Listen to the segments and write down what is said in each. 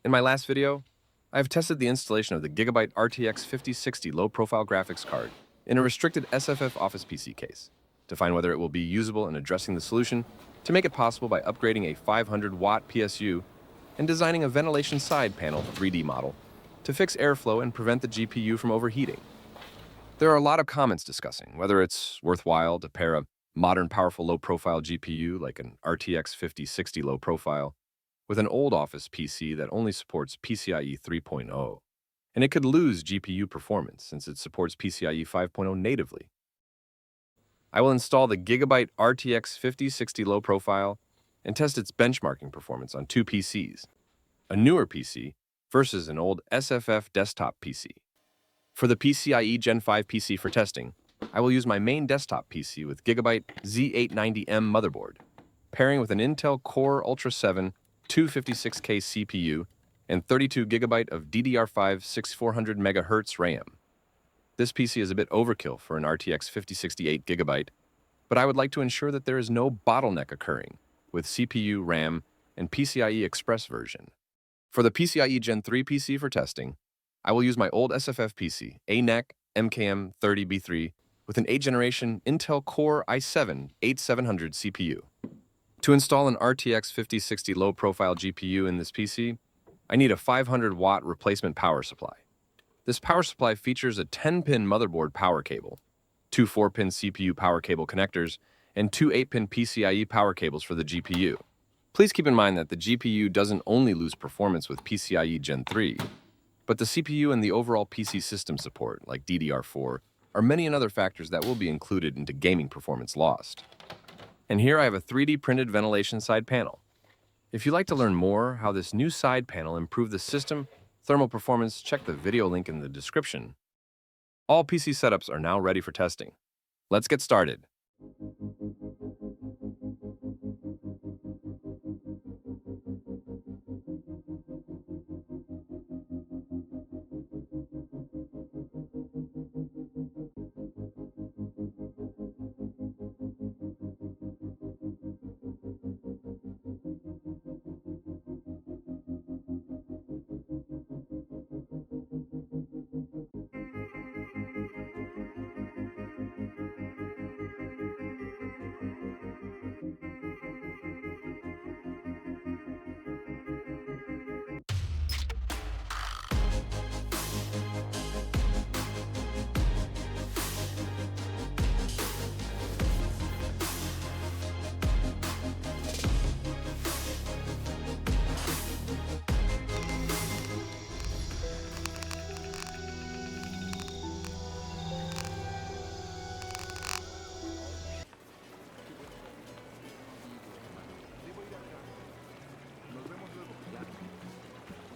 In my last video, I have tested the installation of the Gigabyte RTX 5060 low-profile graphics card in a restricted SFF Office PC case to find whether it will be usable in addressing the solution to make it possible by upgrading a 500-watt PSU and designing a ventilation side panel 3D model to fix airflow and prevent the GPU from overheating. There are a lot of comments discussing whether it's worthwhile to pair a modern, powerful, low-profile GPU like an RTX 5060 low-profile with an old Office PC that only supports PCIe 3.0, and it could lose GPU performance since it supports PCIe 5.0 natively. I will install the Gigabyte RTX 5060 low-profile and test its benchmarking performance on two PCs, a newer PC versus an old SFF desktop PC. For the PCIe Gen 5 PC for testing, I will use my main desktop PC with Gigabyte Z890M motherboard, pairing with an Intel Core Ultra 7 256K CPU and 32 GB of DDR5 6400 MHz RAM. This PC is a bit overkill for an RTX 5060 8 GB, but I would like to ensure that there is no bottleneck occurring with CPU, RAM, and PCIe Express version. For the PCIe Gen 3 PC for testing, I will use my old SFF PC, ANEC MKM30B3, with an 8th generation Intel Core i7-8700 CPU. To install an RTX 5060 low-profile GPU in this PC, I need a 500-watt replacement power supply. This power supply features a 10-pin motherboard power cable, two 4-pin CPU power cable connectors, and two 8-pin PCIe power cables for the GPU. Please keep in mind that the GPU doesn't only lose performance with PCIe Gen 3, but the CPU and the overall PC system support, like DDR4, are many other factors that will be included into gaming performance lost. And here I have a 3D printed ventilation side panel. If you'd like to learn more how this new side panel improved the system thermal performance, check the video link in the description. All PC setups are now ready for testing. Let's get started.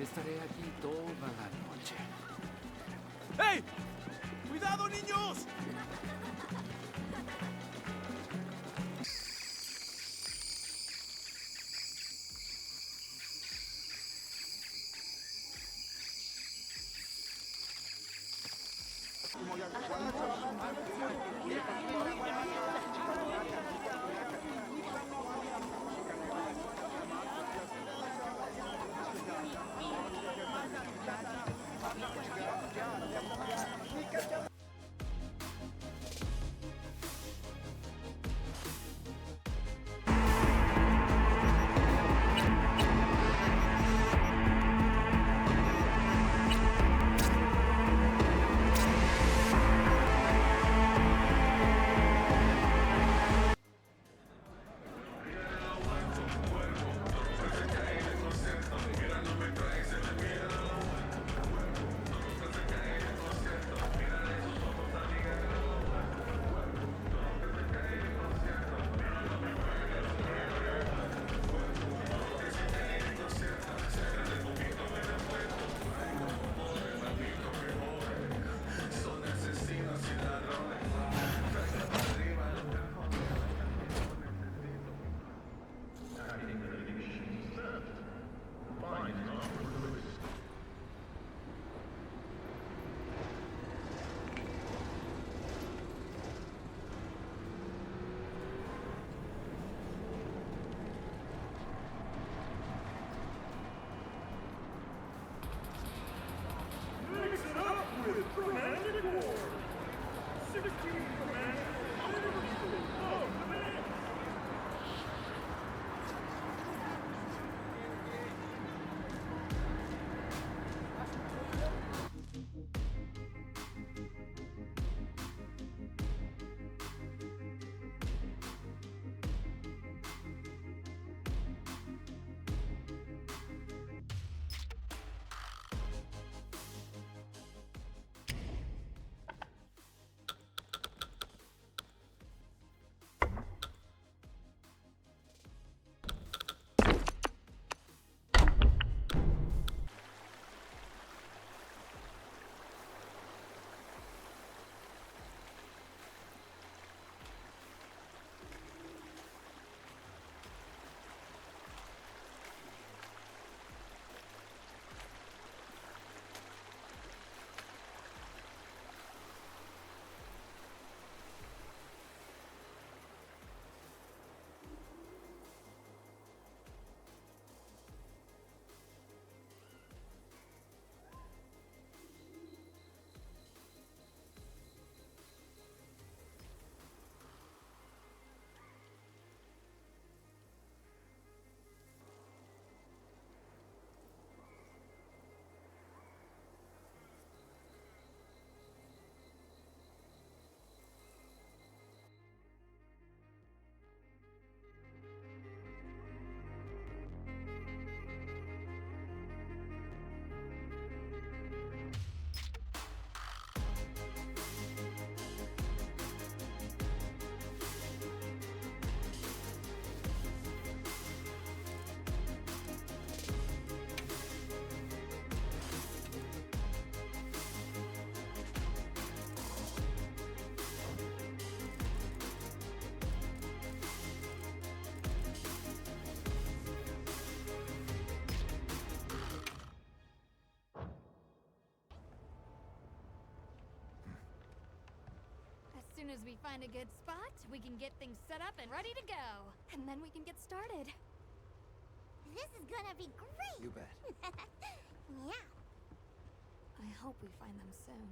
Estaré aquí toda la noche. ¡Hey! ¡Cuidado, niños! soon as we find a good spot, we can get things set up and ready to go. And then we can get started. This is gonna be great! You bet. Yeah. I hope we find them soon.